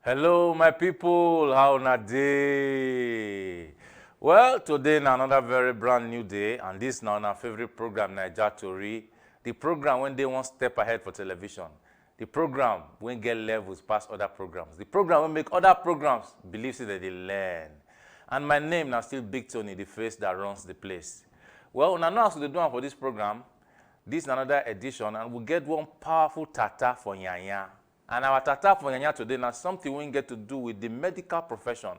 Hello, my people. How na day? Well, today na another very brand new day, and this now our favorite program, Naija Tori. The program when they one step ahead for television. The program when get levels past other programs. The program will make other programs believe that they learn. And my name now still Big Tony, the face that runs the place. Well, now know they do for this program. This is another edition, and we'll get one powerful tata for Yanya. And our tata for Yanya today now something we get to do with the medical profession.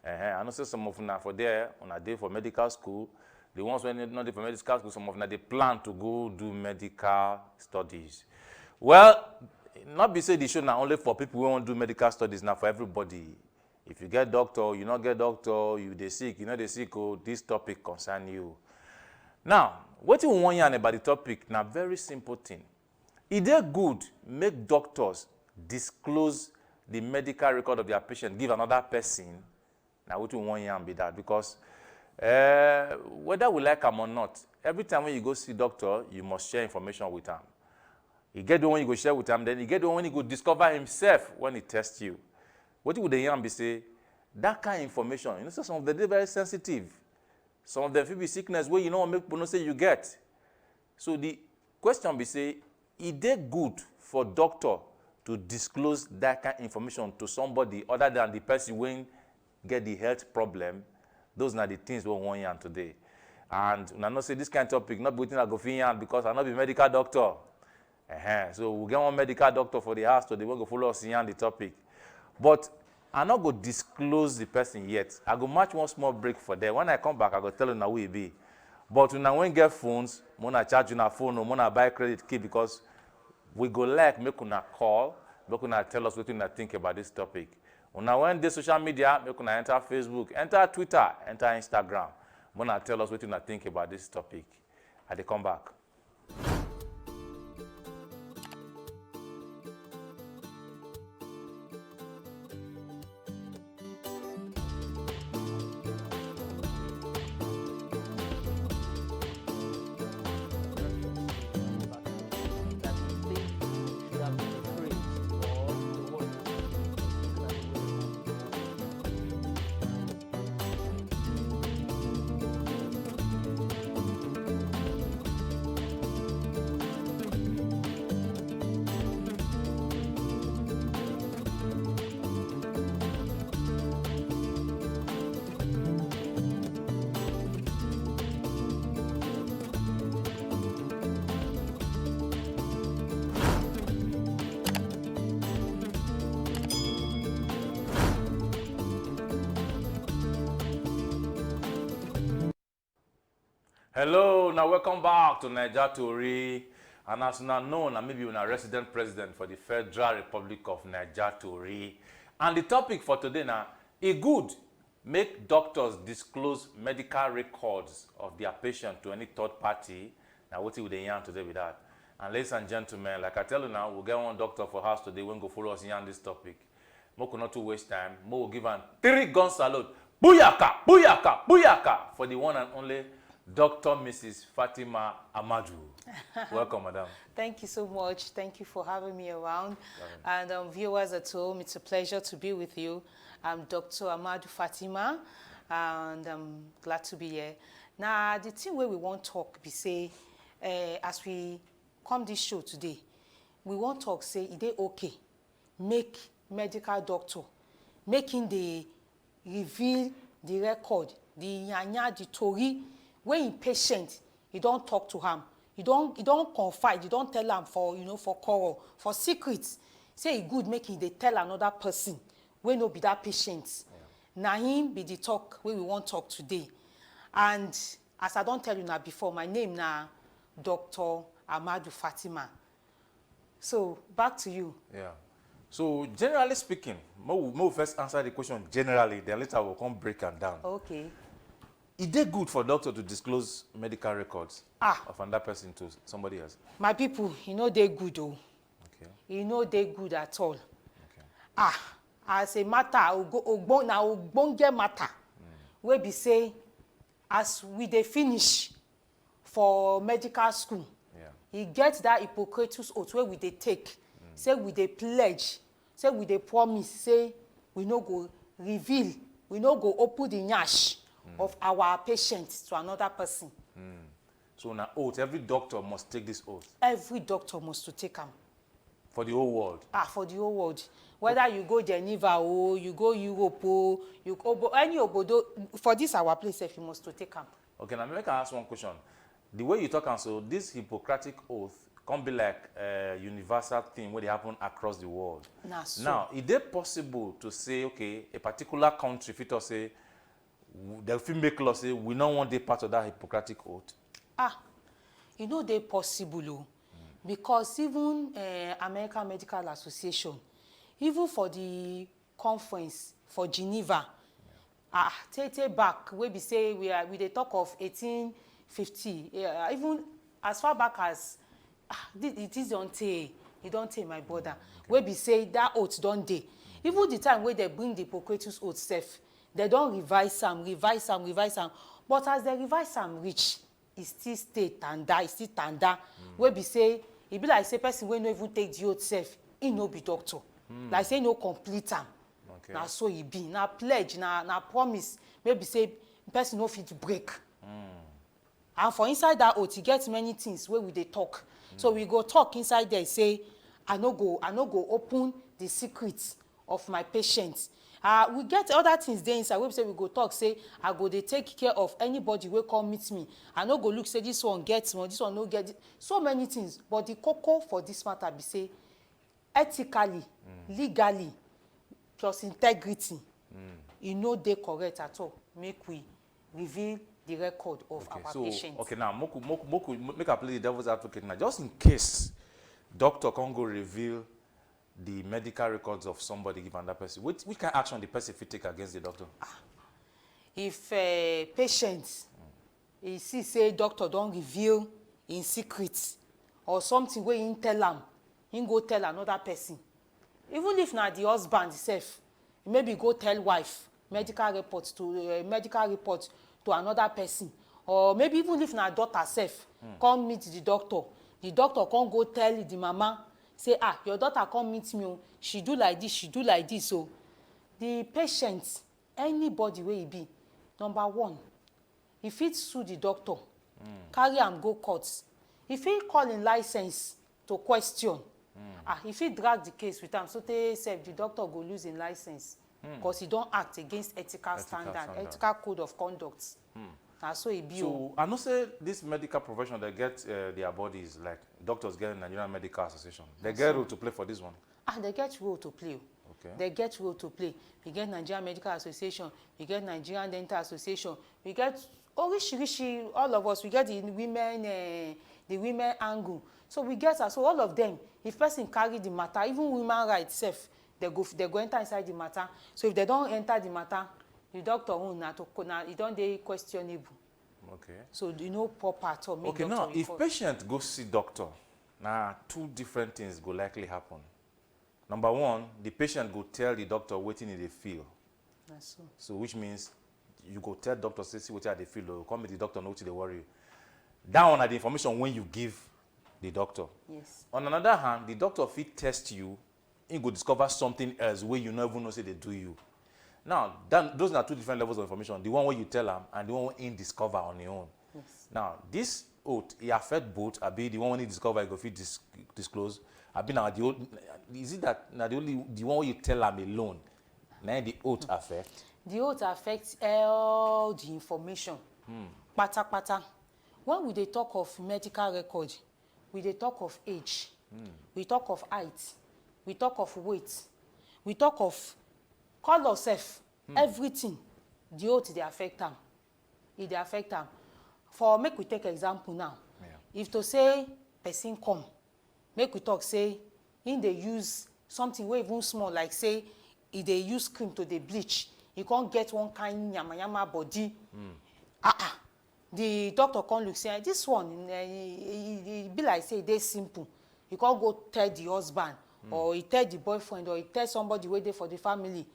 I know some of them for there on a day for medical school. The ones when not for medical school, some of them they plan to go do medical studies. Well, not be said the show now only for people who want to do medical studies, now for everybody. If you get doctor, you not get doctor, you they sick, you know they sick, oh, this topic concern you. Now, what you want to about the topic, now very simple thing. Is it good make doctors disclose the medical record of their patient, give another person? Now, what you want to be that? Because whether we like them or not, every time when you go see doctor, you must share information with them. You get the one you go share with him, then you get the one when he go discover himself when he tests you. What would the young be say? That kind of information, you know, so some of them are very sensitive. Some of them will be sickness where you know make people say you get. So the question be say, is it good for doctor to disclose that kind of information to somebody other than the person when get the health problem? Those are the things we want to today. And I know say this kind of topic, not waiting I go for because I'm not a medical doctor. So we get one medical doctor for the house, so they will go follow us on the topic. But I'm not going to disclose the person yet. I go match one small break for them. When I come back, I go tell you now who it be. But when I get phones, I'm going to charge you a phone, I'm going to buy credit key because we go like make una call, make una tell us what you think about this topic. When the social media, make una enter Facebook, enter Twitter, enter Instagram. I'm going to tell us what you think about this topic. I come back. Hello, now welcome back to Naija Tori. And as you know, maybe you're a resident president for the Federal Republic of Naija Tori. And the topic for today now, is good make doctors disclose medical records of their patient to any third party. Now what will they yarn today with that? And ladies and gentlemen, like I tell you now, we'll get one doctor for house today when go follow us on this topic. Mo could not to waste time. Mo will give an 3 gun salute. Booyaka, booyaka, booyaka for the one and only Dr. Mrs. Fatima Ahmadu. Welcome, madam. Thank you so much. Thank you for having me around. And viewers at home, it's a pleasure to be with you. I'm Dr. Ahmadu Fatima, and I'm glad to be here. Now, the thing where we want to talk, be say, as we come this show today, we want to talk, say, is it okay? Make medical doctor, making the reveal the record, the Naija Tori. When patient, you don't talk to him, you don't confide, you don't tell him for for quarrel, for secrets. Say it good making they tell another person when no be that patient. Now him be the talk where we want talk today. And as I don't tell you now before, my name now Dr. Ahmadu Fatima. So back to you. Yeah. So generally speaking, we'll first answer the question generally, then later we'll come break and down. Okay. Is it good for a doctor to disclose medical records of another person to somebody else? My people, they're good, oh. Okay. They're good at all. Okay. As a matter, ogbonge matter, where be say, as we dey finish for medical school, he gets that Hippocrates oath where we dey take, say we dey pledge say we dey promise say we no go reveal, we no go open the nyash of our patient to another person. So na oath, every doctor must take this oath. Every doctor must to take am. For the whole world. For the whole world. Whether you go Geneva or you go Europe or you go any obodo, for this our place, if you must to take am. Okay, now make I ask one question. The way you talk, and so this Hippocratic oath can be like a universal thing where they happen across the world. So. Now, is it possible to say, okay, a particular country, if it say, they fit make law say, we don't want the part of that Hippocratic oath? You know they possible, because even American Medical Association, even for the conference for Geneva, take back, we be say we dey talk of 1850, even as far back as it is don't take my brother. We be say that oath don't dey. Even the time where they bring the Hippocratic oath self, they don't revise am. But as they revise am reach, e still stay tanda, e still tanda. We be say, e be like say person wey no even take the oath self, he no be doctor. Like say no complete am. Okay. Na so e be. Na pledge, na promise. Maybe say person no fit break. And for inside that oath, e get many things where we dey talk. So we go talk inside there, say, I no go open the secrets of my patients. We get other things there inside. We say we go talk, say, I go dey take care of anybody wey come meet me. I no go look, say this one gets one, this one no get it. So many things. But the koko for this matter be say, ethically, legally, plus integrity, e no dey correct at all. Make we reveal the record of our patients. Okay, now, make I play the devil's advocate now. Just in case doctor can't go reveal the medical records of somebody given that person, which kind of action the person fit take against the doctor? If patient he see say doctor don't reveal in secret or something wey him tell am, him go tell another person. Even if na the husband himself, maybe go tell wife medical report to another person, or maybe even if na daughter self come meet the doctor come go tell the mama, say, your daughter come meet me, she do like this. So the patient, anybody wey e be, number one, he fit sue the doctor, carry am go court. He fit call in license to question. He fit drag the case with am, so they say the doctor go lose in license because he don't act against ethical code of conduct. So e be. So I know say this medical profession, they get their bodies, like doctors get Nigerian Medical Association. They get role to play for this one. They get role to play. Okay. They get role to play. We get Nigerian Medical Association, we get Nigerian Dental Association, we get Orishirishi, all of us, we get the women angle. So we get so all of them, if person carry the matter, even women rights self, they go enter inside the matter. So if they don't enter the matter, the doctor it don't dey questionable. Okay. So you know proper at all. Okay, now if patient go see doctor, now two different things go likely happen. Number one, the patient go tell the doctor what he dey feel. That's so which means you go tell doctor say see what they feel, or come with the doctor know what they worry you. That one are the information when you give the doctor. Yes. On another hand, the doctor fit test you, he go discover something else where you never know say they do you. Now, those are two different levels of information. The one where you tell them and the one where you discover on your own. Yes. Now, this oath, it affect both. Abi the one when you discover, you go fit disclose. Abi now the oath, is it that now the one where you tell them alone, now the oath affect? The oath affects all the information. Pata. When we dey talk of medical record, we dey talk of age, we talk of height, we talk of weight, we talk of color self, everything. The oath dey affect am. It dey affect am. For make we take example now. Yeah. If to say person come, make we talk say in dey use something wey even small, like say e dey use cream to dey bleach, e can't get one kind yama body. The doctor can't look say this one e be like say they simple. You can't go tell the husband or he tell the boyfriend or he tell somebody wey dey for the family.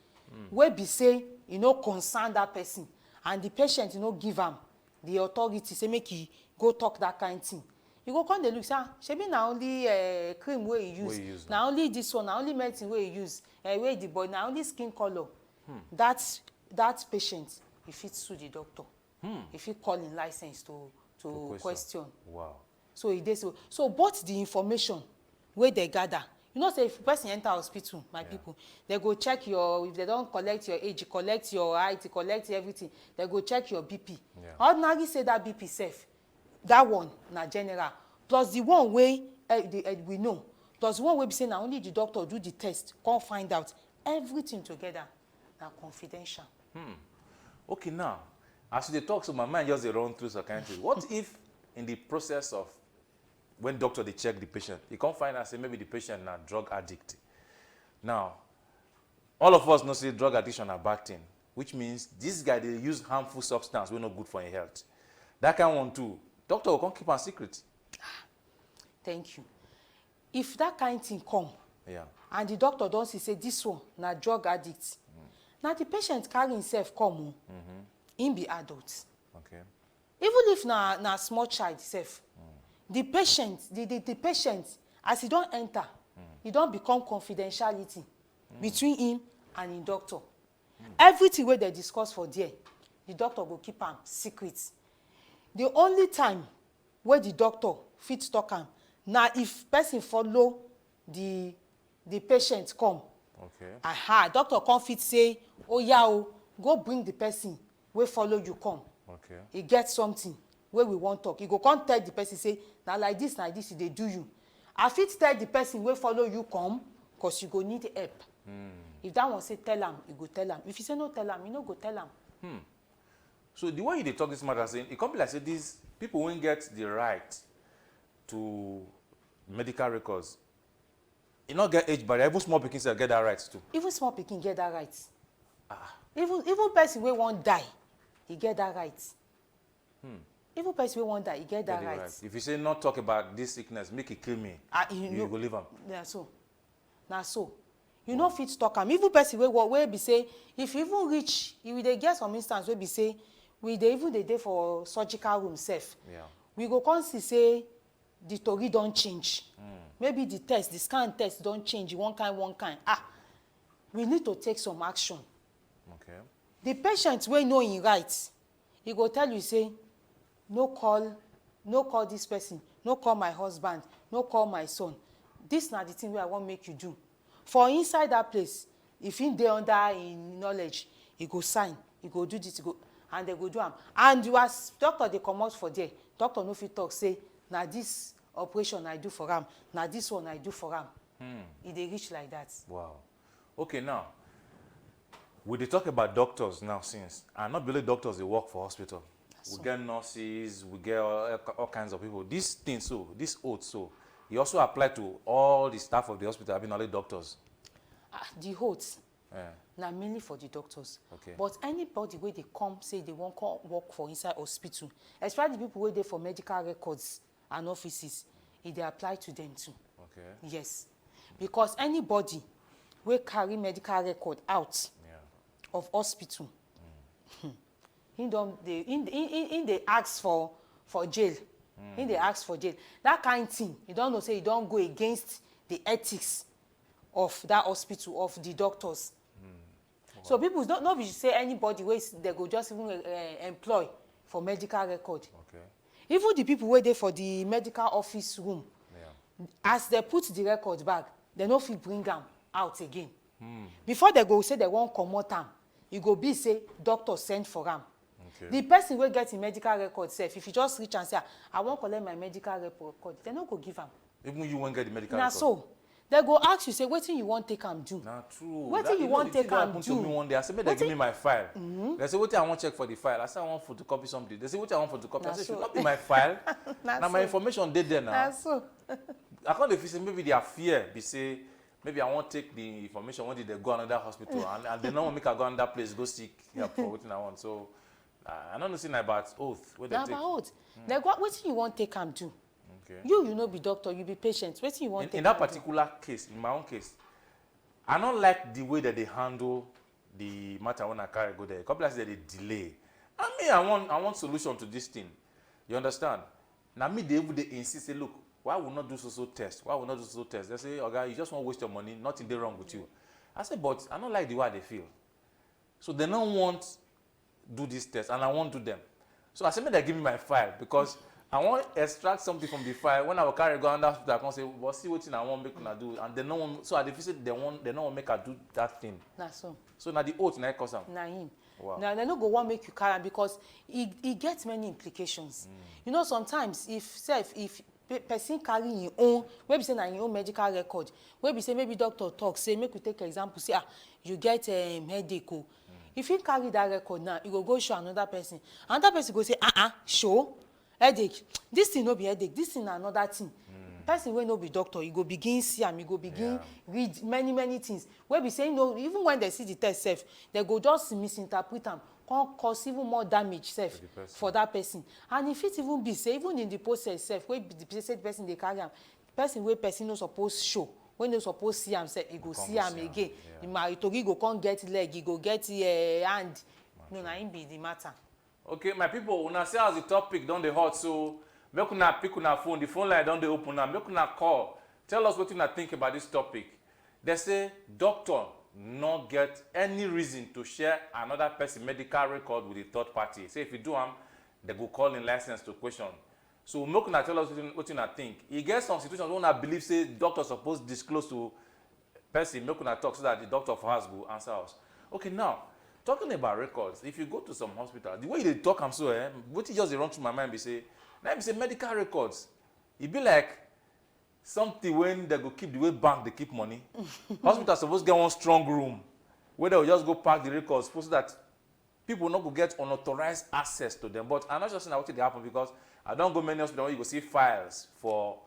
Wey be say you no concern that person, and the patient you no give am the authority say make he go talk that kind thing. You go come dey look say shebi na only cream wey you use, na only this one, na only medicine wey you use, wey the body, na only skin color. That patient, e fit sue the doctor. E fit call in license to question. Wow. So e dey so both the information wey they gather, you know say if person enter hospital, my people, they go check your, if they don collect your age, collect your height, collect everything, they go check your BP. Ordinarily say that BP safe, that one na general, plus the one wey we know, plus the one wey be say na only the doctor do the test, come find out everything together, na confidential. Okay, now as you dey talk, so my mind just dey run through some kind of thing. What if in the process of when doctor dey check the patient, he come find out say maybe the patient na drug addict. Now, all of us know say drug addiction na bad thing, which means this guy dey use harmful substance wey no good for him health. That kind one too, doctor go come keep am secret. Thank you. If that kind thing come, and the doctor don see say this one na drug addict, na the patient carry himself come, him be adult. Okay. Even if na small child sef, the patient, the patient, as he don enter, he don become confidentiality between him and him doctor. Everything wey they discuss for there, the doctor go keep am secret. The only time wey the doctor fit talk am na if person follow the patient come. Okay. Doctor come fit say, oh yeah, go bring the person wey follow you come. Okay. He get something wey we wan talk. He go come tell the person say, na like this, e dey do you. I fit tell the person wey follow you come, cause you go need help. If that one say tell am, you go tell am. If you say no tell am, you no go tell am. So the way you dey talk this matter, saying it come be like say these people won't get the right to medical records. You not get age barrier. Even small pikin get that right too. Even small pikin get that right. Even person wey wan die, he get that right. Even person wey wan die, he get that right. If you say not talk about this sickness, make it kill me, you go leave am. Na so. You no fit talk am. Even person wey be say, if you even reach, you dey get some instance wey be say, we dey even dey for surgical room sef. We go come see say the tori don change. Maybe the test, the scan test don change one kind. We need to take some action. Okay. The patient wey know him right, he go tell you say, no call this person, no call my husband, no call my son. This na the thing wey I wan make you do. For inside that place, if he dey under him knowledge, he go sign, he go do this, and they go do am. And you as doctor dey comot for there, doctor no fit talk say, na this operation I do for am, na this one I do for am. E dey reach like that. Wow. Okay, now we dey talk about doctors now since, and not only doctors dey work for hospital. We get nurses, we get all kinds of people. This thing so, this oath so, e also apply to all the staff of the hospital, having only doctors. The oath na mainly for the doctors. Okay. But anybody wey dey come say they wan come work for inside hospital, especially the people wey dey for medical records and offices, e dey apply to them too. Okay. Yes. Because anybody wey carry medical record out of hospital, he dey ask for jail. He dey ask for jail. That kind thing, you don't know say you don't go against the ethics of that hospital, of the doctors. Wow. So people don't be say anybody wey they go just even employ for medical record. Okay. Even the people wey dey for the medical office room, as they put the record back, they no fit bring am out again. Before they go say they wan comot am, e go be say doctor send for am. Okay. The person wey get him medical record sef, if you just reach and say, I wan collect my medical record, they no go give am. Even you won't get the medical record? Na so. They go ask you, say, wetin you wan take am do? Na true. Wetin you wan take am do? To me one day, I say, make they give me my file. They say, wetin I wan check for the file? I say, I want photocopy something. They say, wetin I want photocopy? I say, should not be my file. Now my information dey there now. Na so. I can't feel say maybe their fear be say, maybe I want take the information when did they go another hospital and they no want make I go another place go seek help for wetin I want. So I don't know say na about oath. Na about oath. Like wetin you wan take am do? Okay. You no be doctor, you be patient. Wetin you wan take am do? In that particular case, in my own case, I don't like the way that they handle the matter when I carry go there. A couple of times they delay. I mean, I want solution to this thing. You understand? Now me they insist say, look, why will not do so test? Why will not do so test? They say, okay, you just want to waste your money, nothing they wrong with you. I said, but I don't like the way they feel. So they don't want do this test, and I won't do them. So I said, may they give me my file because I want to extract something from the file. When I will carry go under hospital, I can say, well, see what I want make una do, and they don't want. So at the visit, they don't want make her do that thing. Na so. So now the oath na cause am. Na him. Wow. Now they no go want make you carry am because it gets many implications. You know, sometimes if person carry him own, maybe say na him own medical record, maybe say maybe doctor talk say make we take example say you get headache o. If he carry that record now, he go show another person. Another person go say show headache. This thing no be headache. This thing na another thing. Person wey no be doctor, you go begin see am, you go begin read many things. Wey be saying no, even when they see the test self, they go just misinterpret am, come cause even more damage self for that person. And if it even be say even in the process self, wey be the person they carry am, person wey person no suppose show, when no suppose see am self, he go see am again. The Tori go come get leg, he go get hand. No, na him be the matter. Okay, my people, una see as the topic don dey hot, so make una pick una phone. The phone line don dey open now. Make una call. Tell us what you think about this topic. They say doctor not get any reason to share another person medical record with the third party. Say if you do they go call in license to question. So make una tell us what you think. You get some situations where una believe say doctor supposed disclose to person. Make una talk so that the doctor for us go answer us. Okay, now talking about records, if you go to some hospital, the way they talk, I'm so what you just run through my mind be say. Now be say medical records, it be like something when they go keep the way bank they keep money. Hospital supposed to get one strong room where they will just go park the records so that people not go get unauthorized access to them. But I'm not just saying what they happen because I don't go many hospitals where you go see files for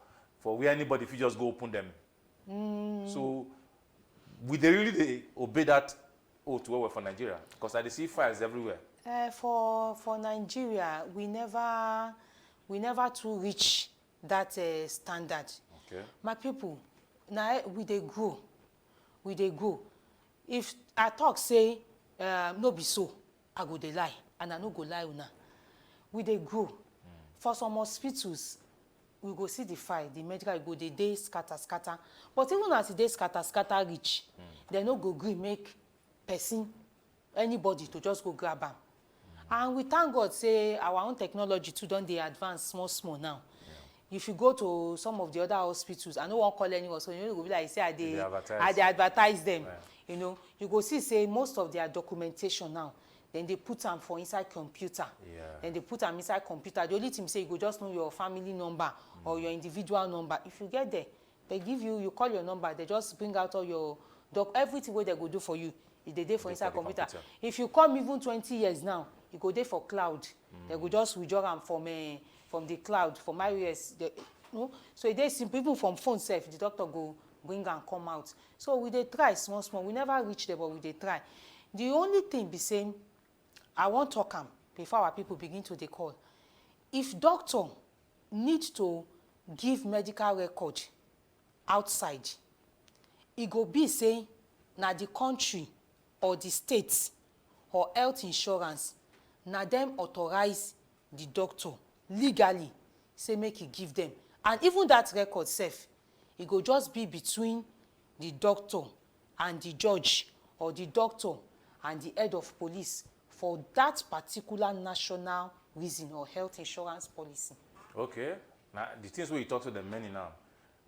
where anybody if you just go open them. So we they really obey that oath well for Nigeria because I see files everywhere. For Nigeria, we never too reach that standard. Okay. My people, now we dey grow. If I talk say no be so, I go dey lie, and I no go lie una. We dey grow. For some hospitals, we go see the file, the medical go dey scatter. But even as e dey scatter reach, they no go gree make person, anybody to just go grab am. And we thank God say our own technology too don dey advance small now. If you go to some of the other hospitals, I no wan call anyone, so you know go be like say I dey advertise them. You know, you go see say most of their documentation now, then they put am for inside computer. Then they put am inside computer. The only thing say you go just know your family number or your individual number. If you get there, they give you call your number, they just bring out all your everything what they go do for you. If they dey for inside computer. If you come even 20 years now, you go there for cloud. They go just withdraw am from the cloud, from iOS. So it is simple. Even from phone self, the doctor go bring and come out. So we dey try small. We never reach there, but we dey try. The only thing be saying, I want talk am before our people begin to dey call. If doctor need to give medical record outside, e go be say na the country or the state or health insurance na them authorize the doctor legally say make e give them. And even that record sef, e go just be between the doctor and the judge or the doctor and the head of police for that particular national reason or health insurance policy. Okay. Now the things where you talk to them many now.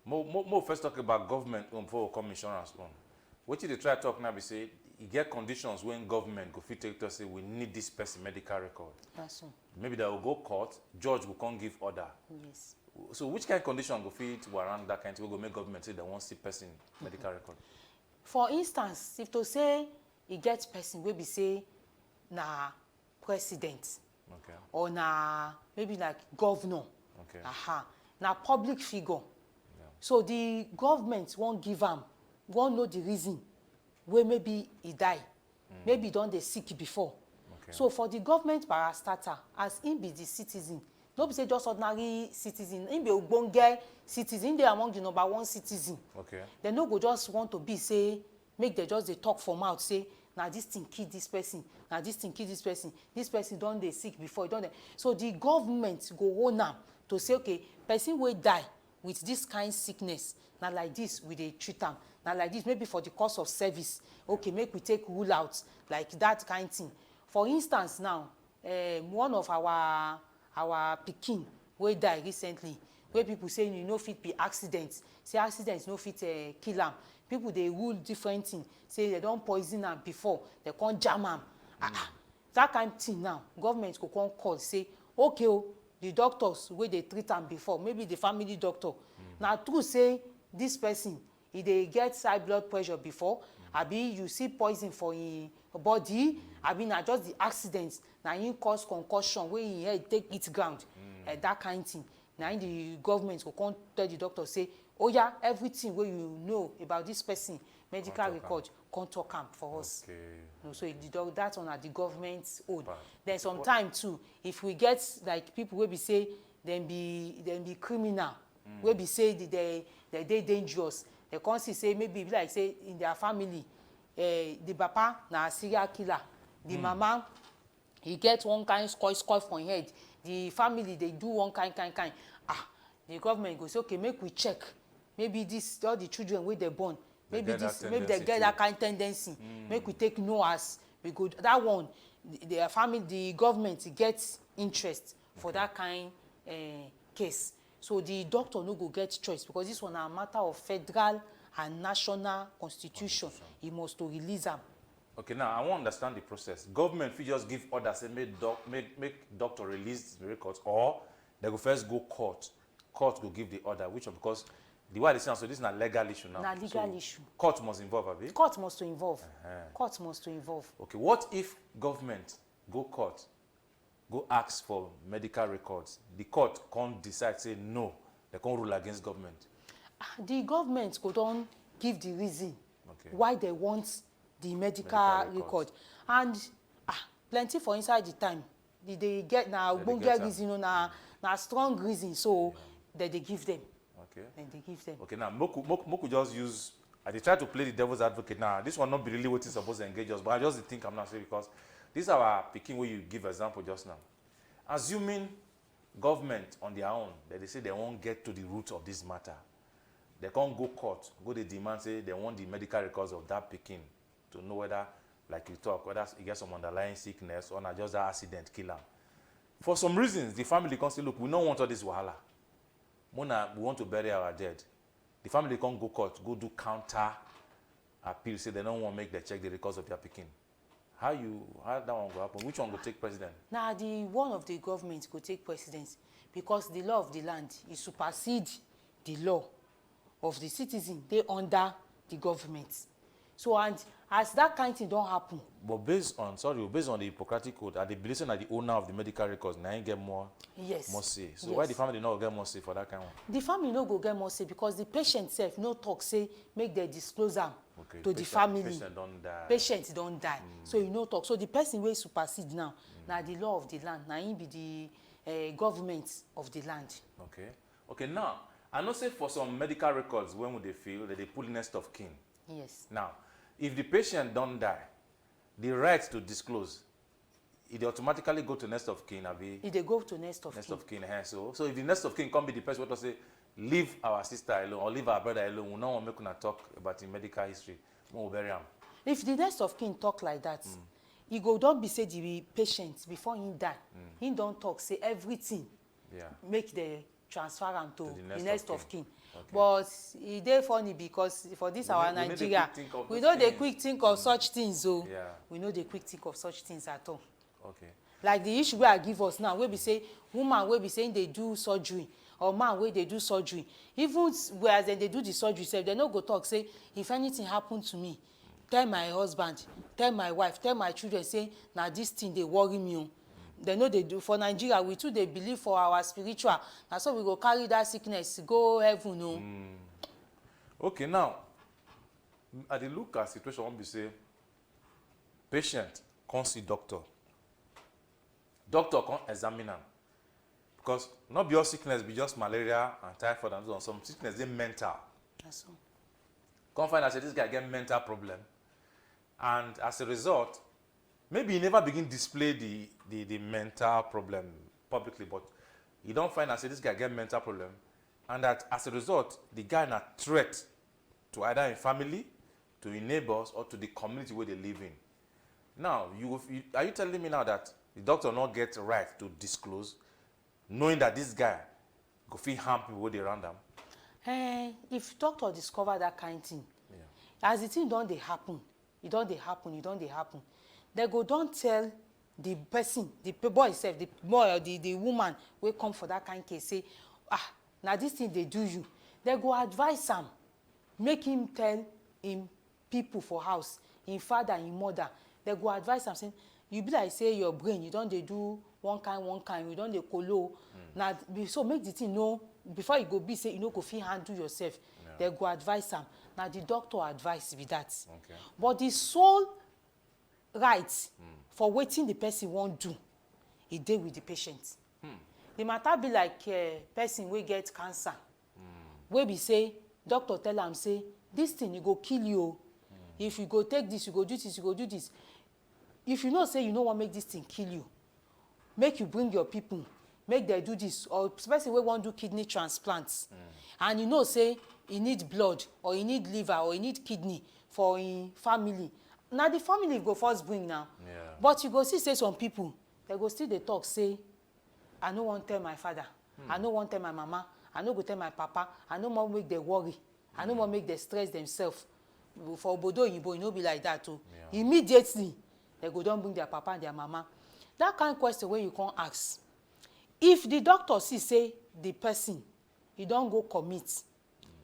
More first talk about government before we come insurance on. What you try to talk now be say you get conditions when government go fit take to say we need this person medical record. That's so. Maybe they will go court, judge will come give order. Yes. So which kind of condition go fit warrant that kind of thing? We go make government say they want see person medical record. For instance, if to say e get person wey be say na president, okay, or na maybe like governor, okay, na public figure. So the government won't give am, won't know the reason where maybe he die, maybe he don dey sick before. Okay. So for the government parastatal, as him be the citizen, no be say just ordinary citizen, him be ogbonge citizen, him dey among the #1 citizen. Okay. They no go just want to be say make they just dey talk for mouth say na this thing kill this person, na this thing kill this person don dey sick before, he don dey. So the government go own am to say okay person wey die with this kind sickness na like this we dey treat am, na like this maybe for the course of service okay make we take rule out like that kind thing. For instance now one of our pikin wey die recently wey people say e no fit be accident, say accident no fit kill am, people dey rule different thing say they don poison am before they come jam am. That kind thing now government go come call say okay o the doctors wey dey treat am before maybe the family doctor na true say this person e dey get high blood pressure before abi you see poison for im body abi na just the accident na im cause concussion wey im head take hit ground. That kind thing na im the government go come tell the doctor say oya everything wey you know about this person medical record come talk am for us. No, so that one na the government own. Then sometimes too if we get like people wey be say dem be criminal wey be say they dey dangerous, they come see say maybe be like say in their family the papa na serial killer, the mama he get one kind score for im head, the family dey do one kind the government go say okay make we check maybe this all the children wey dey born maybe they get that kind tendency make we take know as we go that one the family the government get interest for that kind case, so the doctor no go get choice because this one na matter of federal and national constitution. He must to release am. Okay, now I wan understand the process. Government fit just give order say make doctor release the records, or they go first go court go give the order, which one? Because the way they say so this is a legal issue now. Na legal issue. Court must involve, abi? Court must to involve. Court must to involve. Okay, what if government go court, go ask for medical records, the court can't decide say no, they can't rule against government? The government go don give the reason why they want the medical record, and plenty for inside the time they get na ogbonge reason na strong reason, so they give them. Then they give them. Okay, now Moku just use. I dey try to play the devil's advocate now. This one not be really what is supposed to engage us, but I just think I'm not saying because this is our picking where you give example just now. Assuming government on their own, that they say they won't get to the root of this matter, they can't go court, go they demand say they want the medical records of that picking to know whether, like you talk, whether he gets some underlying sickness or not just that accident kill him. For some reasons, the family can say, look, we don't want all this wahala. We want to bury our dead. The family can't go court, go do counter appeal, say they don't want to make the check the records of their picking. How that one go happen? Which one go take president? Now, the one of the government go take precedence because the law of the land is supersede the law of the citizen. They under the government. So, and as that kind of thing don't happen. But based on the Hippocratic Code, are they believing that the owner of the medical records now get more say? So why the family not get more say for that kind of one? The family no go get more say because the patient self no talk say make they disclose them to the family. Patient don't die. So you no talk. So the person will supersede now. Now the law of the land. Now he be the government of the land. Okay. Now I know say for some medical records when would they feel that they put next of kin. Yes. Now, if the patient don't die, the right to disclose, it automatically go to next of kin, abi? It they go to next of kin. So if the next of kin can't be the person to say, leave our sister alone or leave our brother alone, we don't want to make una talk about the medical history. We will bury him. If the next of kin talk like that, he go don't be say the patient before he die. He don't talk say everything. Make the transfer him to the next of kin. But e dey funny because for this our Nigeria, we know dey quick think of such things. So we know dey quick think of such things at all. Like the issue wey I give us now, wey be say woman wey be saying they do surgery or man wey dey do surgery, even whereas dem dey do the surgery sef, dem no go talk say if anything happen to me, tell my husband, tell my wife, tell my children say na this thing dey worry me o. They know they do. For Nigeria, we too they believe for our spiritual. And so we go carry that sickness, go heaven, no. Okay, now, at the look at situation, one be say, patient can't see doctor. Doctor can't examine them. Because not be all sickness, be just malaria and typhoid and so on. Some sickness, they mental. That's all. Can't find out say this guy get mental problem. And as a result, maybe he never begin display the mental problem publicly, but you don't find out say this guy get mental problem, and that as a result, the guy na threat to either in family, to in neighbors, or to the community where they live in. Now, are you telling me now that the doctor not get right to disclose, knowing that this guy go fit harm people where they around them? If doctor discover that kind thing, as the thing don't they happen, it don't they happen, they go don't tell the person, the boy itself, the boy or the woman will come for that kind case, say, now this thing they do you. They go advise him, make him tell him people for house, him father, him mother. They go advise him, saying, you be like say your brain, you don't they do one kind, you don't they colo. Now, so make the thing know, before you go be say, you know, go fit handle yourself. They go advise him. Now the doctor advice with that. Okay. But the sole right for waiting the person won't do, he deal with the patient. The matter be like person wey get cancer. Wey be say, doctor tell am say, this thing you go kill you. If you go take this, you go do this, you go do this. If you know say you no wan make this thing kill you, make you bring your people, make them do this. Or person wey wan do kidney transplants, and you know say he need blood, or he need liver, or he need kidney for him family. Now the family go first bring now. But you go see say some people, they go still dey talk say, I no wan tell my father, I no wan tell my mama, I no go tell my papa, I no wan make them worry, I no wan make them stress themselves. For obodo oyibo, e no be like that too. Immediately, they go don bring their papa and their mama. That kind of question wey you can't ask. If the doctor see say the person, he don't go commit,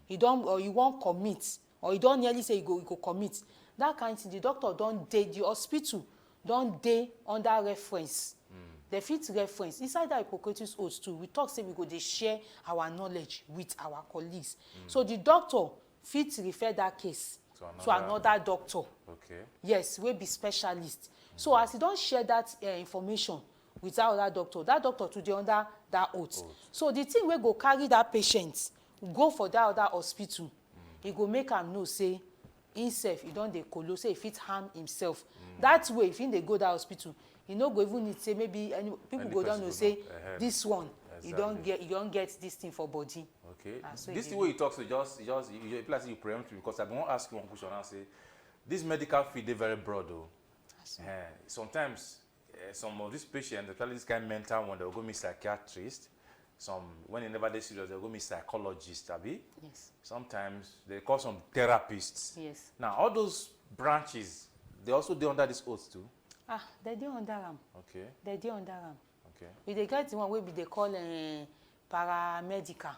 he won't commit, or he don't nearly say he go commit, that kind of thing, the doctor don't dey, the hospital don't dey under reference. They fit reference inside that Hippocrates oath too. We talk say we go dey share our knowledge with our colleagues. So the doctor fit refer that case to another doctor. Okay. Yes, wey be specialist. So as he don't share that information with that other doctor to dey under that oath. So the thing wey go carry that patient go for that other hospital, he go make am know say himself, he don dey kolo, say he fit harm himself. That way, if he dey go that hospital, he no go even need say maybe people go down know say this one, exactly. you don't get this thing for body. Okay. So this is way you talk, so you like you preempt me, because I want to ask you one question and say, this medical field is very broad though. Sometimes some of these patients, especially this kind of mental one, they'll go meet psychiatrist. Some, when they never they serious, they'll go meet psychologist, abi? Yes. Sometimes they call some therapists. Yes. Now all those branches, they also do under this oath too. They do under them. Okay. They do under them. Okay. We dey get the one wey they call paramedical.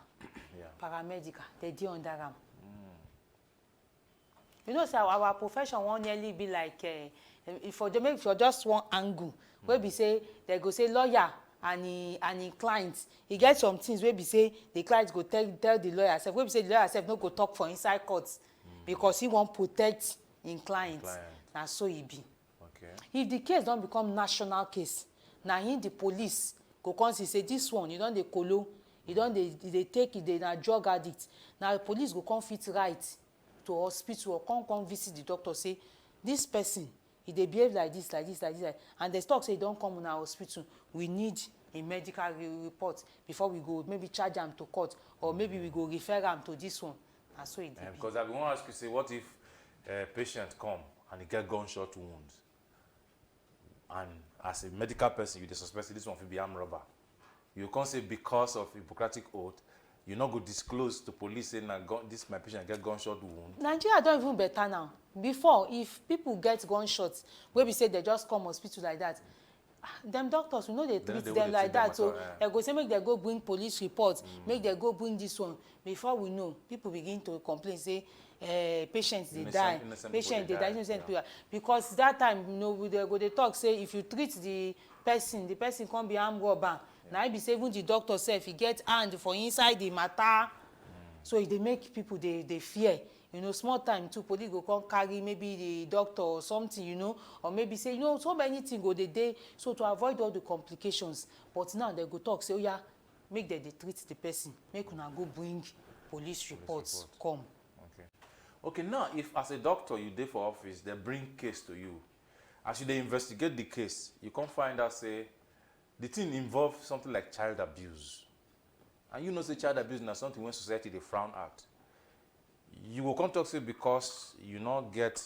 Paramedical. They do under them. You know, so our profession won't nearly be like if for just one angle, where we say they go say lawyer and he client. He get some things where we say the client go tell the lawyer self. Where we say the lawyer self no go talk for inside courts because he won't protect in clients. And so he be. Okay. If the case don't become national case, now in the police go come say this one, you don't dey kolo, you don't they take it, they na drug addict. Now the police go come fit right to hospital or come visit the doctor, say this person, if they behave like this, and they talk say he don't come in our hospital, we need a medical report before we go maybe charge them to court, or maybe we go refer them to this one. And so it because I want to ask you, say, what if a patient come and he get gunshot wounds, and as a medical person you suspect this one will be armed robber, you can't say because of Hippocratic oath you not go disclose to police saying this my patient get gunshot wound. Nigeria don't even better now. Before, if people get gunshots, where we say they just come hospital like that, them doctors, we know they treat them like that. So they go say make they go bring police reports, make they go bring this one. Before we know, people begin to complain, say patients they die, patients they die, innocent people. Because that time, you know, they talk say if you treat the person can't be armed robber. Now I be say even the doctor say if he get hand for inside the matter, so they make people they fear. You know, small time too, police go come carry maybe the doctor or something, you know, or maybe say, you know, so many things go the day, so to avoid all the complications. But now they go talk, say, oh yeah, make they treat the person, make una go bring police reports, come. Okay. Okay, now if as a doctor you dey for office, they bring case to you. As you dey investigate the case, you can't find out say the thing involve something like child abuse. and you know say child abuse na something when society they frown at, you will come talk say because you not get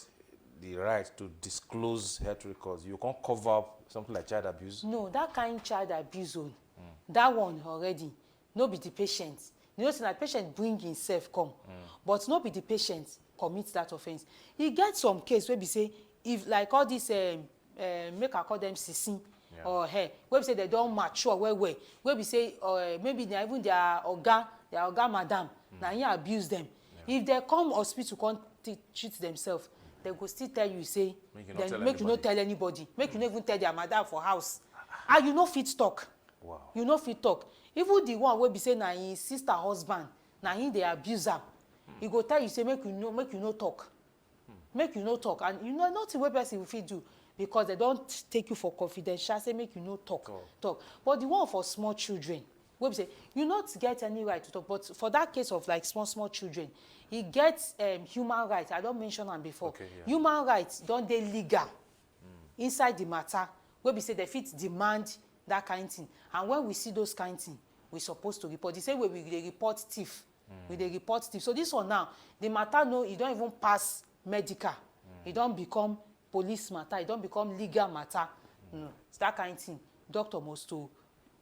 the right to disclose health records, you can't cover up something like child abuse? No, that kind child abuse zone, that one already, no be the patient. You know, say that patient bring himself come, but no be the patient commit that offense. You get some case where we say, if like all this, make I call them sissing, or hey, where we say they don't mature where we say, maybe they even their oga madam, now you abuse them. If they come hospital come treat themselves, they go still tell you say, make you not tell anybody, make you not even tell their madam for house. And you no fit talk. Wow. You no fit talk. Even the one wey be say na him sister husband, na him dey abuse am. He go tell you say make you no talk. Make you no talk. And you know nothing wey person fit do because they don't take you for confidential, say make you no talk. Talk. But the one for small children, wey be say you not get any right to talk. But for that case of like small children, he gets human rights. I don't mention am before. Okay, yeah. Human rights don dey legal inside the matter. Wey be say they fit demand that kind of thing. And when we see those kind of things, we supposed to report. The same way we dey report thief. We dey report thief. So this one now, the matter no, e don't even pass medical. E don't become police matter. E don't become legal matter. No, it's that kind of thing. Doctor must to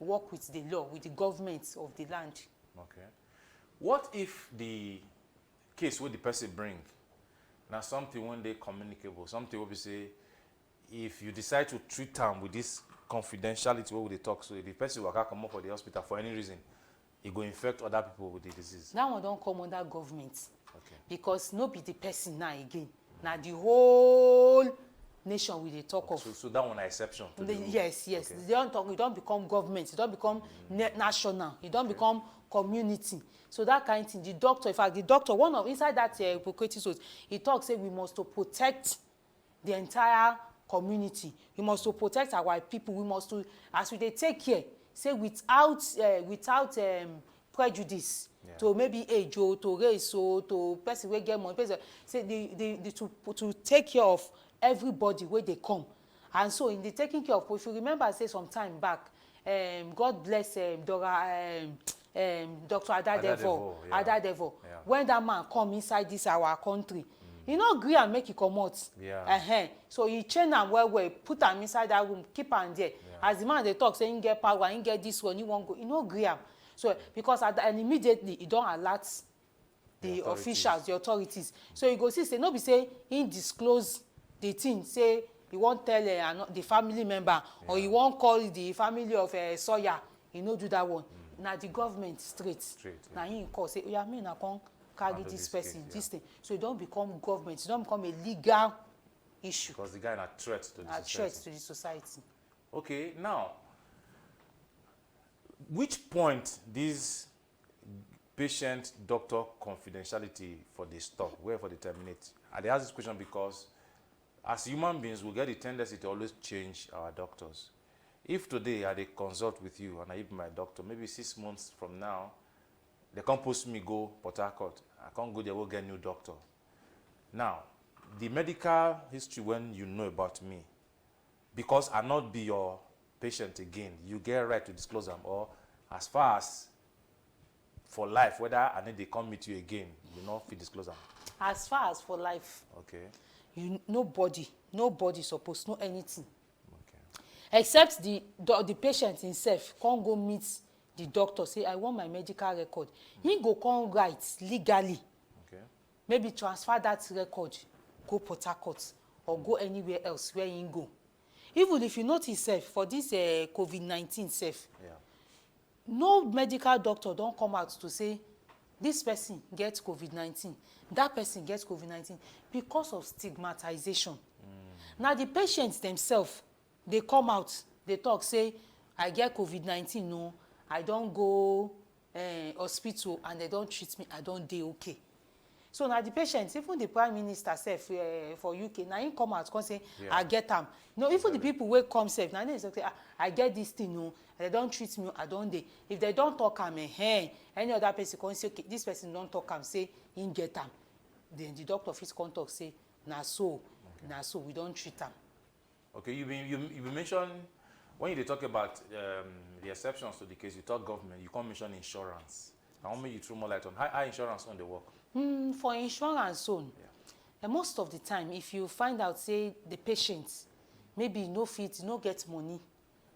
work with the law, with the government of the land. Okay. What if the case where the person bring now something when they communicable, something where we say, if you decide to treat them with this confidentiality where they talk, so if the person will come up for the hospital for any reason, it go infect other people with the disease? That one don't come under government. Okay. Because no be the person now again. Now the whole nation will they talk of. So that one an exception to the rule. Yes. Okay. They don't talk, it don't become government, it don't become national, it don't become community. So that kind of thing, the doctor, in fact, the doctor, one of inside that Hippocrates oath, he talks say we must to protect the entire community. We must to protect our people. We must to, as we they take care, say without prejudice to maybe age or to race or to person where get money. Person, say to take care of everybody where they come. And so in the taking care of, if you remember, I say some time back, God bless Dr. Adadevo. Yeah. When that man come inside this our country, he no agree and make it come out. So he chain am well, put am inside that room, keep am there. As the man they talk, say he get power, he get this one, he won't go. He no agree am. So because and immediately he don't alert the officials, the authorities. So he go see say no be say he disclose the thing, say he won't tell the family member or he won't call the family of Sawyer. He no do that one. Now the government straight. Now he call say, yeah, me na come carry this person, case, this thing. So it don't become government. It don't become a legal issue. Because the guy is a threat to the society. A threat to the society. Okay, now, which point this patient-doctor confidentiality for the stop, where for the terminate? I ask this question because as human beings, we get the tendency to always change our doctors. If today I consult with you and I be my doctor, maybe 6 months from now, they can't post me go Port Harcourt. I can't go there, we'll get a new doctor. Now, the medical history when you know about me, because I not be your patient again, you get right to disclose them. Or as far as for life, whether I need to come meet you again, you know if you disclose them. As far as for life, okay, nobody supposed to know anything. Except the patient himself can't go meet the doctor, say, I want my medical record. He go come write legally. Okay. Maybe transfer that record, go Port Harcourt, or go anywhere else where he go. Even if you notice, for this COVID-19, no medical doctor don't come out to say, this person gets COVID-19, that person gets COVID-19, because of stigmatization. Now, the patients themselves, they come out, they talk, say, I get COVID-19, no, I don't go hospital and they don't treat me, I don't do okay. So now the patients, even the Prime Minister self for UK, now he come out and say, I get them. No, even the people who come self, now they say, I get this thing, no, they don't treat me, I don't do. If they don't talk am, any other person can say, okay, this person don't talk am, say, he get them. Then the doctor of his contact say, nah so, we don't treat them. Okay, you mentioned when you talk about the exceptions to the case, you talk government, you can't mention insurance. I want me you throw more light on how insurance on the work. For insurance zone, and most of the time, if you find out, say, the patient, maybe no fit, no get money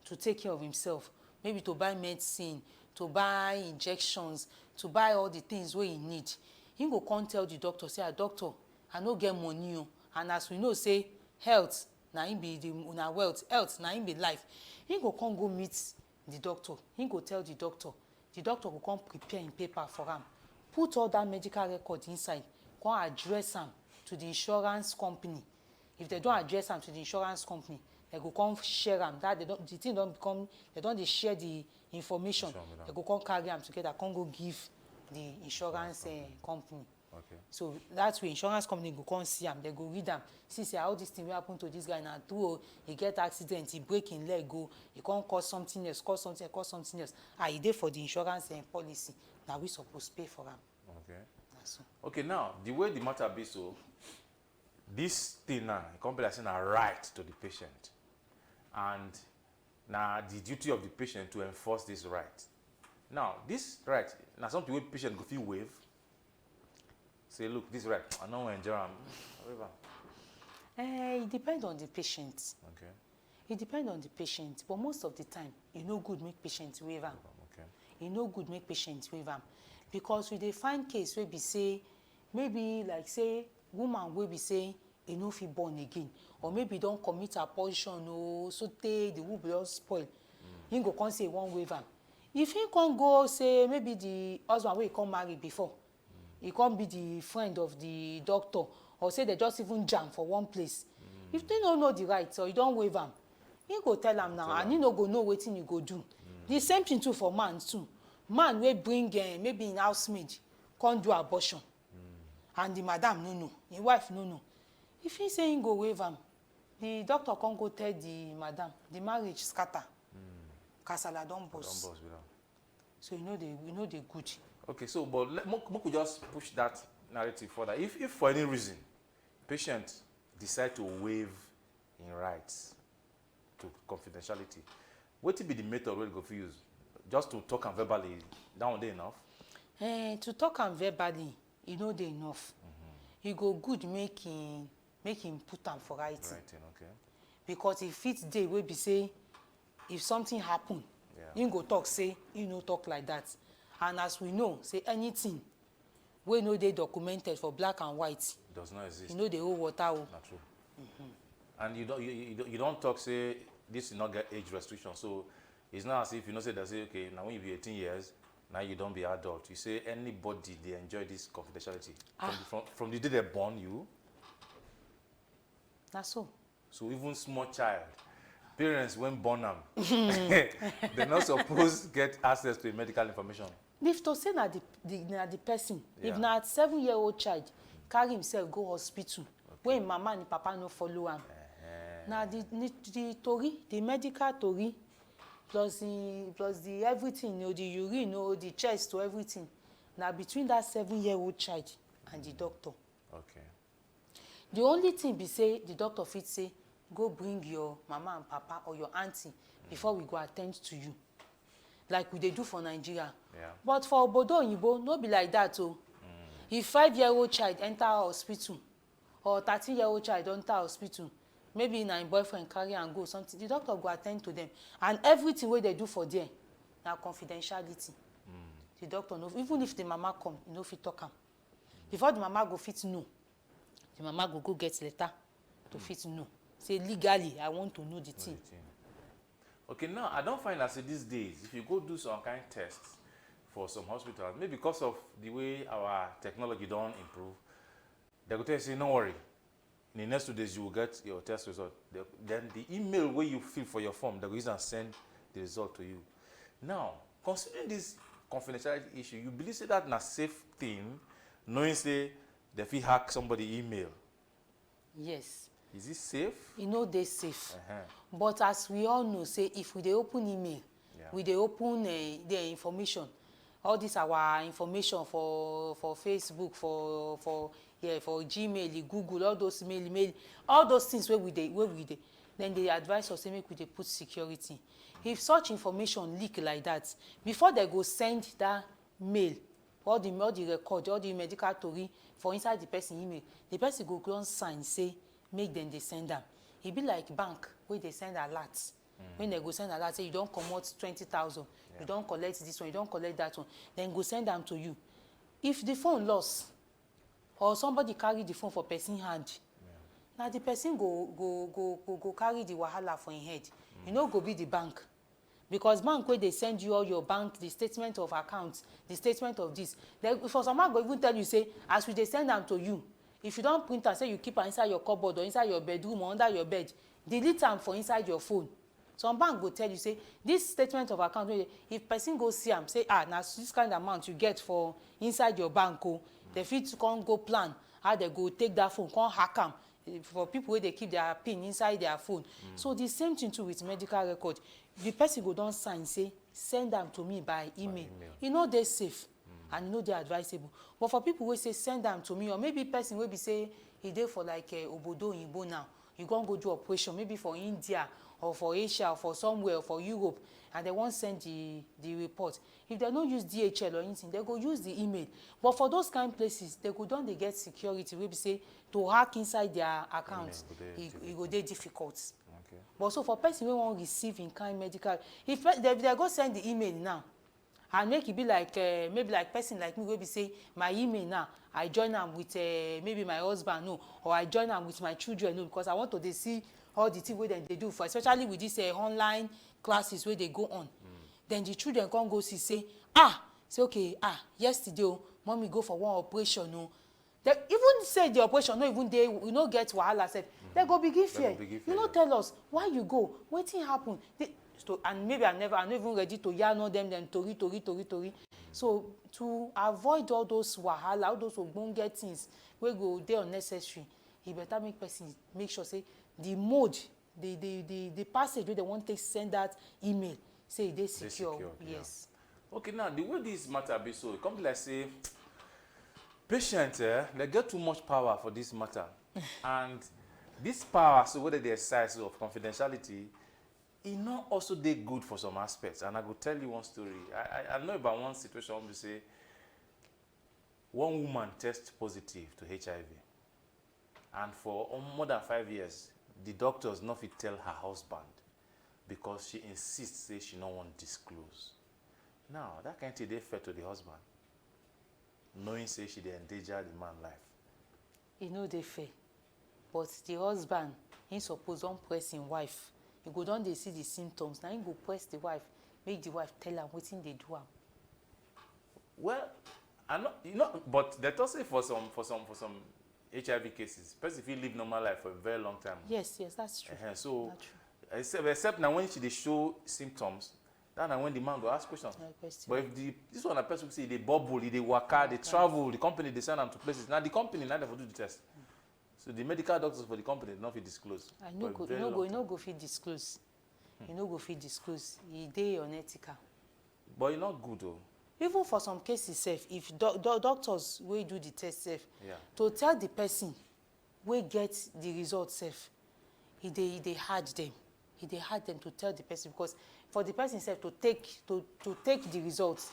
to take care of himself, maybe to buy medicine, to buy injections, to buy all the things wey he need, he go come tell the doctor, say, doctor, I no get money o. And as we know, say, health na him be the una wealth, health na him be life. He go come go meet the doctor, he go tell the doctor go come prepare him paper for am, put all that medical record inside, come address am to the insurance company. If they don't address am to the insurance company, they go come share am. That the thing don't become, they don't dey share the information. They go come carry am together, come go give the insurance company. Okay. So that's where insurance company go come see am, they go read am, see say how this thing will happen to this guy na true, he get accident, he break him leg, go, he can't cause something else, cause something else. He dey for the insurance policy. Now we suppose pay for am. Okay. That's so. Okay, now the way the matter be so, this thing now, it can't be like saying a right to the patient, and now the duty of the patient to enforce this right. Now this right, now something where patient go feel waive. Say, look, this right, I don't enjoy them. It depends on the patient. Okay. It depends on the patient, but most of the time, e no good make patients waive am. Okay. E no good make patients waive am, because we dey find case wey be say, maybe like say woman wey be say e no fit born again, or maybe don commit abortion o, so tey the womb don spoil. He go come say he wan waive am. If he come go say maybe the husband wey he come marry before, he come be the friend of the doctor, or say they just even jam for one place. If they don't know the right, or you don't waive am, he go tell am now, and he no go know wetin you go do. The same thing too for man too. Man wey bring maybe in housemaid come do abortion, and the madam no know, him wife no know. If he say he go waive am, the doctor come go tell the madam, the marriage scatter. Kasala don burst. So you know they good. Okay, so but we could just push that narrative further. If for any reason, patient decide to waive in rights to confidentiality, what will be the method we go use? Just to talk and verbally, that one dey enough? To talk and verbally, e no dey enough. E go good make him put am for writing. Okay. Because if it dey wey be say, if something happen, he go talk say he no talk like that. And as we know, say anything wey no dey documented for black and white does not exist. You know the whole water. Not true. And you don't talk say this is not get age restriction. So it's not as if you know say they say okay now when you be 18 years now you don't be adult. You say anybody they enjoy this confidentiality from the day they're born you. That's so. So even small child, parents when born them, they're not supposed to get access to medical information. If to say na the person, if na 7-year-old child carry himself go hospital, when mama and papa no follow am, na the tori, the medical tori, plus the everything, the urine, the chest, to everything, na between that 7-year-old child and the doctor. Okay. The only thing be say the doctor fit say, go bring your mama and papa or your auntie before we go attend to you, like we dey do for Nigeria. But for obodo oyinbo no be like that o. If 5-year-old child enter hospital, or 13-year-old child enter hospital, maybe na him boyfriend carry am go something, the doctor go attend to them, and everything wey they do for there na confidentiality. The doctor no, even if the mama come, you no fit talk am. Before the mama go fit know, the mama go get letter to fit know. Say legally, I want to know the thing. Okay, now I don't find that these days, if you go do some kind of tests for some hospitals, maybe because of the way our technology don't improve, they go tell you, say, no worry, in the next 2 days you will get your test result. Then the email where you fill for your form, they go use and send the result to you. Now, considering this confidentiality issue, you believe say that na safe thing, knowing say they fit hack somebody email? Yes. Is it safe? You know they safe. But as we all know, say if we dey open email, we dey open the information, all this our information for Facebook, for yeah, for Gmail, Google, all those mail, all those things where we dey, then they advise us say make we dey put security. If such information leak like that, before they go send that mail, all the record, all the medical tori for inside the person email, the person go go on sign say make them they send them. E be like bank where they send alerts. When they go send alert say you don't comot 20,000, you don't collect this one, you don't collect that one, then go send them to you. If the phone lost or somebody carry the phone for person hand, now the person go carry the wahala for him head. You know, go be the bank. Because bank where they send you all your bank, the statement of accounts, the statement of this. They, for some bank go even tell you say, as we they send them to you, if you don't print and say you keep am inside your cupboard or inside your bedroom or under your bed, delete them for inside your phone. Some bank go tell you say, this statement of account, if person go see am, say, now this kind of amount you get for inside your bank, the fit can't go plan how they go take that phone, can't hack am. For people where they keep their pin inside their phone. So the same thing too with medical record. The person go don sign say send them to me by email. You know they're safe and you know they're advisable. But for people who say send them to me, or maybe person will be say he dey for like obodo oyinbo now, you gonna go do operation maybe for India or for Asia or for somewhere or for Europe, and they won't send the report. If they don't use DHL or anything, they go use the email. But for those kind of places, they go down, they get security. We be say to hack inside their accounts, it go dey difficult. Okay. But so for person who won't receive in kind medical, if they go send the email now, and make it be like maybe like person like me will be say my email now, I join them with maybe my husband no, or I join them with my children no, because I want to they see all the things they do for, especially with this online classes where they go on. Then the children can't go see say say okay, yesterday mommy go for one operation no. They even say the operation no even they we no get wahala said. They go begin fear. You know tell us why you go, what thing happen. And maybe I'm not even ready to yarn all them tori. So to avoid all those wahala, all those ogbonge things where go they unnecessary, you better make sure say the mode, the passage where they want to send that email, say they secure. Yes. Yeah. Okay, now the way this matter be so, it comes like say patient they get too much power for this matter. And this power, so whether they exercise of confidentiality, it not also they good for some aspects. And I will tell you one story. I know about one situation where we say one woman tests positive to HIV. And for more than 5 years, the doctors not fit tell her husband because she insists say she don't want to disclose. Now, that can't be fair to the husband, knowing say she dey endanger the man's life. You know they fair. But the husband, he suppose don't press his wife. You go down, they see the symptoms. Now he go press the wife, make the wife tell her what thing they do. Well, I know, you know, but they also say for some HIV cases, person if you live normal life for a very long time. Yes, that's true. So, that's true. Except now when they show symptoms, that's when the man go ask questions. But if this one a person say they bubble, they waka, they travel, the company they send them to places. Now the company now they for do the test. So the medical doctors for the company not fit disclose. You no go fit disclose. You no go fit disclose. E dey unethical. But it's not good though. Even for some cases safe, if doctors will do the test safe, to tell the person we get the result safe, they hard them. They hard them to tell the person, because for the person safe to take the results,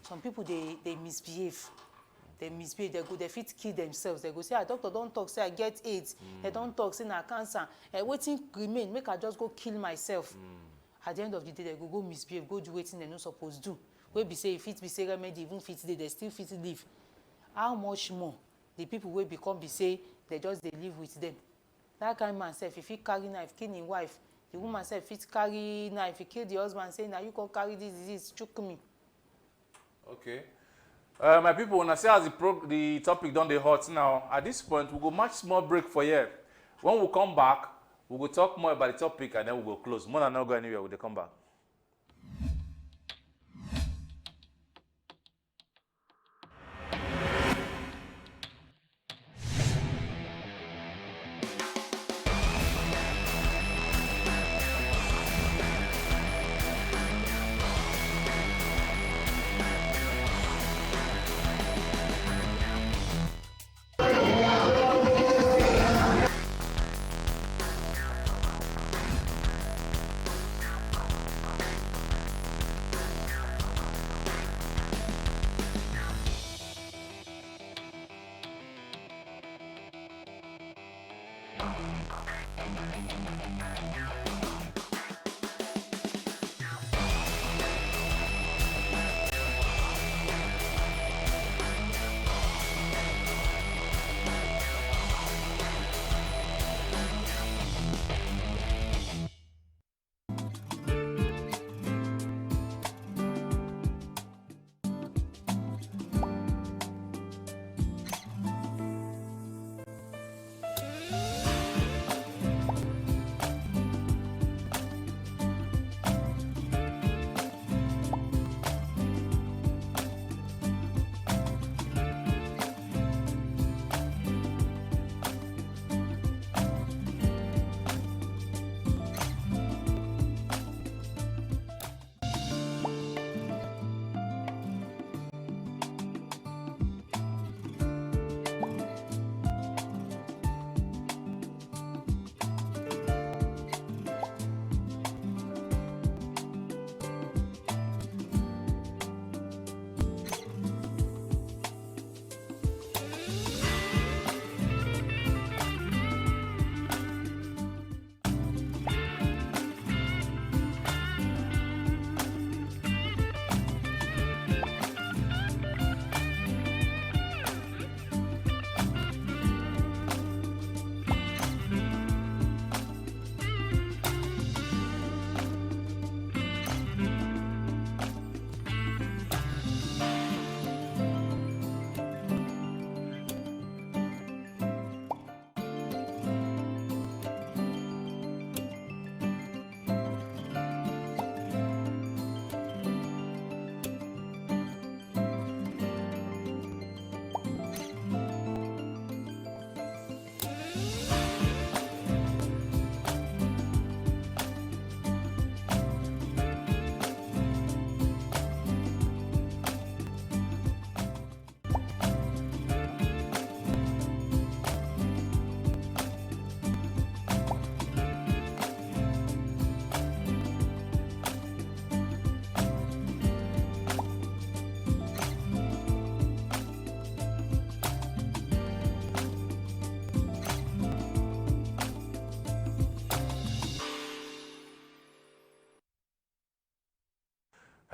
some people they misbehave. They misbehave, they fit kill themselves. They go say, doctor don't talk, say I get AIDS. They don't talk, say na cancer. Waiting remain, make I just go kill myself. At the end of the day, they go misbehave, go do waiting they no supposed to do. Wey be say if it be say remedy, even fit they still fit live. How much more the people will become be say they just they live with them. That kind of man self, if he carry knife, kill his wife, the woman self fit carry knife, he kill the husband, say now you can carry this disease, choke me. Okay. My people, when I say as the topic done the hot now, at this point we go much small break for here. When we come back, we will talk more about the topic and then we go close. More than not go anywhere, we'll come back.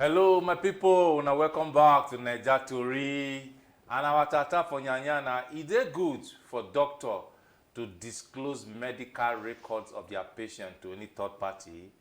Hello, my people. Now welcome back to Naija Tori. And our tata for Nyanyana, is it good for doctor to disclose medical records of their patient to any third party?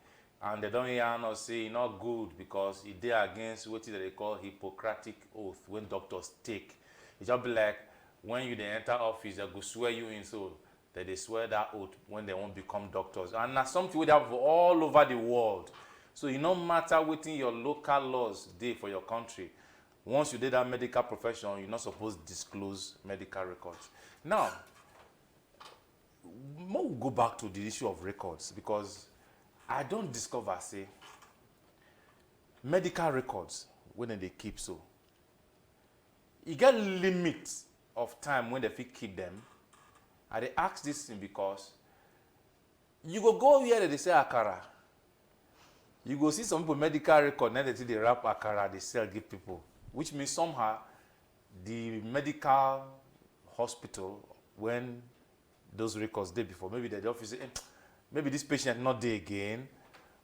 And they don't hear us say it's not good because it dey against what they call Hippocratic oath when doctors take. It just be like when you dey enter office, they go swear you in, so that they swear that oath when they won't become doctors. And that's something we have all over the world. So it no matter wetin your local laws dey for your country. Once you did that medical profession, you're not supposed to disclose medical records. Now, we'll go back to the issue of records because I don't discover, say, medical records when they keep so. You get limits of time when they fit keep them. I dey ask this thing because you go where they say akara. You go see some people medical record, now they wrap akara, they sell, give people. Which means somehow the medical hospital, when those records did before, maybe the office say, maybe this patient not there again,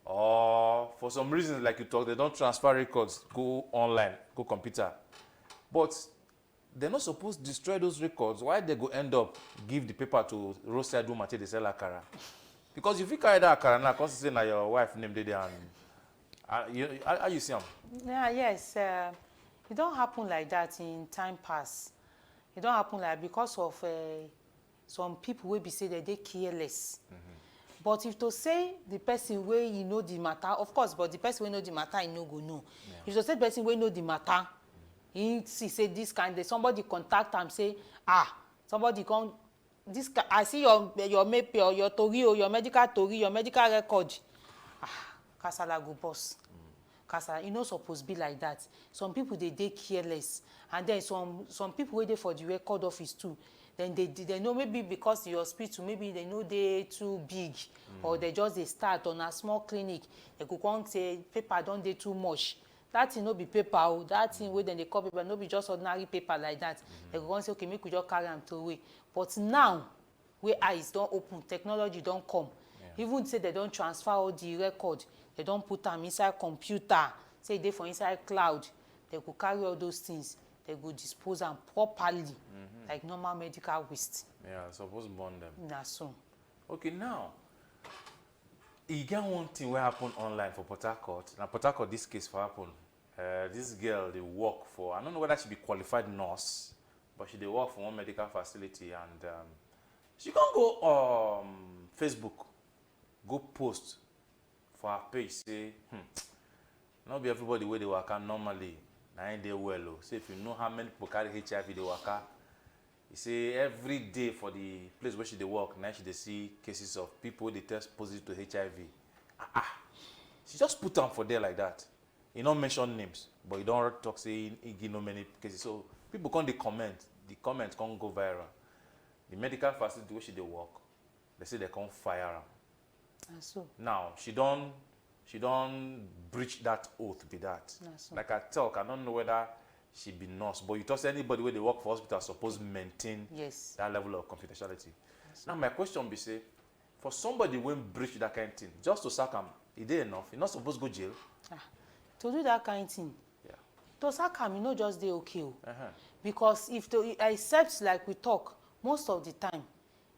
or for some reasons like you talk, they don't transfer records, go online, go computer. But they're not supposed to destroy those records. Why they go end up give the paper to roadside woman till they sell akara? Because if you carry that akara now, because say now your wife name there and how you see them? Yeah, yes. It don't happen like that in time past. It don't happen like because of some people will be say that they careless. But if to say the person where you know the matter, of course, but the person who know the matter, you know go know. Yeah. If to say the person where know the matter, he say this kind of somebody contact and say, somebody come this I see your tori or your medical tori, your medical record. Kasala go boss. Kasala, you know supposed to be like that. Some people they careless, and then some people wait for the record office too. Then they know maybe because the hospital maybe they know they too big, or they just they start on a small clinic. They go come say paper don't they too much. That thing no be paper, that thing where then they call paper no be just ordinary paper like that. They go come say okay, make we just carry them to away. But now, where eyes don't open, technology don't come. Yeah. Even say they don't transfer all the record. They don't put them inside computer, say they for inside cloud. They go carry all those things. They go dispose them properly, like normal medical waste. Yeah, supposed to burn them. That's so. Okay, now, you get one thing what happened online for Port Harcourt. Now, Port Harcourt, this case for happen. This girl, they work for, I don't know whether she be qualified nurse, but she they work for one medical facility, and she can go Facebook, go post for her page, say, not be everybody where they work normally, now they well. Say if you know how many people carry HIV, they work. You say every day for the place where she they work, now she they see cases of people they test positive to HIV. She just put them for there like that. You don't mention names, but you don't talk say you know many cases. So people can't they comment. The comments can't go viral. The medical facility where she they work, they say they can't fire her. So. Now she don't breach that oath be that. So. Like I talk, I don't know whether she be nurse, but you talk to anybody where they work for hospital supposed to maintain that level of confidentiality. Now my question be say, for somebody when breach that kind of thing, just to sack him, is it enough? You're not supposed to go jail. To do that kind of thing, to sack him, you know just they okay. Because if to except like we talk, most of the time,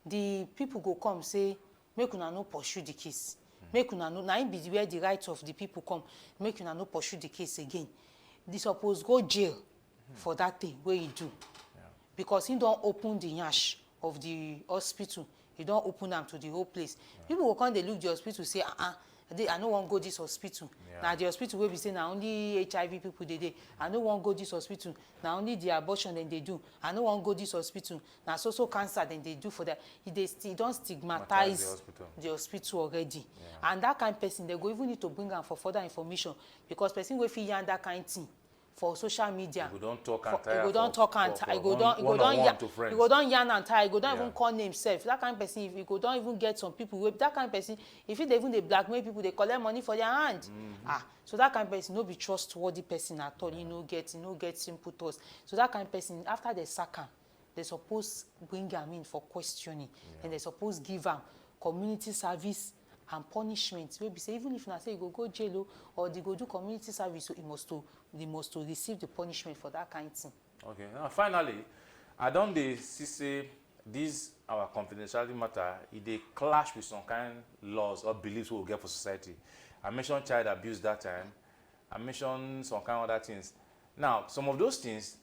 the people go come say, make una no pursue the case. Make una no, now be where the rights of the people come. Make una no pursue the case again. They suppose go jail for that thing where you do. Because he don't open the yash of the hospital. He don't open them to the whole place. People will come, they look the hospital, say, I don't want to go this hospital. Now the hospital will be saying now only HIV people they do. I don't want to go this hospital. Now only the abortion then they do. I don't want to go this hospital. Now so cancer then they do for that. They don't stigmatize the hospital already. And that kind of person they go even need to bring them for further information because person will feel that kind of thing for social media. You don't talk and you don't talk and you go don't yarn and tire. You go don't even call name self. That kind of person, if you go don't even get some people with that kind of person, if they even they blackmail people, they collect money for their hand. So that kind of person no be trustworthy person at all. You know get simple thoughts. So that kind of person after they sack him, they suppose bring him in for questioning, and they suppose give him community service and punishment wey be say even if na say you go jail or they go do community service, so they must to receive the punishment for that kind thing. Okay, now finally, I don dey see say this our confidentiality matter, they clash with some kind laws or beliefs we get for society. I mentioned child abuse that time. I mentioned some kind of other things. Now, some of those things,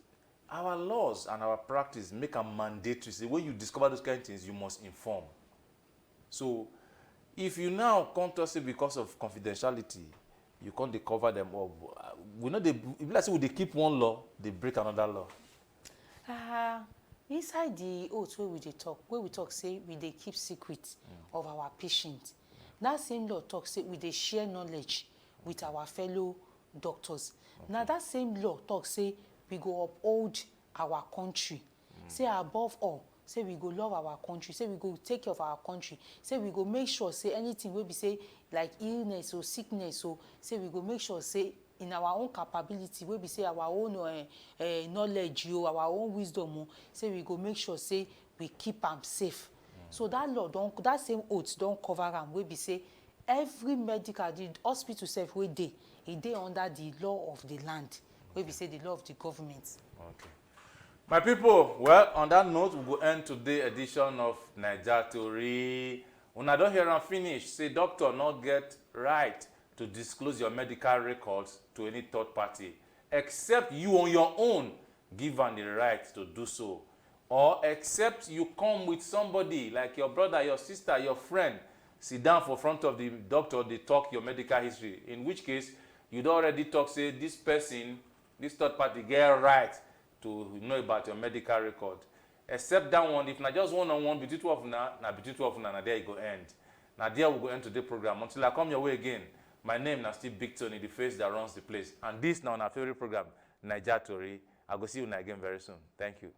our laws and our practice make them mandatory. So when you discover those kind of things, you must inform. So if you now come to us because of confidentiality, you can't cover them up. We know if let's say they keep one law, they break another law. Inside the oath where we talk say we dey keep secret of our patient. That same law talk say we dey share knowledge with our fellow doctors. Okay. Now that same law talk say we go uphold our country. Say above all, say we go love our country, say we go take care of our country, say we go make sure say anything wey be say like illness or sickness, or say we go make sure say in our own capability wey be say our own knowledge our own wisdom say we go make sure say we keep am safe. So that law that same oath don cover am wey be say every medical, the hospital sef wey dey, e dey under the law of the land wey be say the law of the government. Okay. My people, well, on that note, we will end today's edition of Naija Tori. When I don't hear am finish, say doctor not get right to disclose your medical records to any third party, except you on your own give am the right to do so. Or except you come with somebody like your brother, your sister, your friend, sit down for front of the doctor, they talk your medical history. In which case, you'd already talk, say this person, this third party get right to know about your medical record. Except that one, if not just one-on-one between two of now, between two of now, there you go end. Now there we go end today's program. Until I come your way again, my name is still Big Tony, the face that runs the place. And this now our favorite program, Naija Tori. I will see you again very soon. Thank you.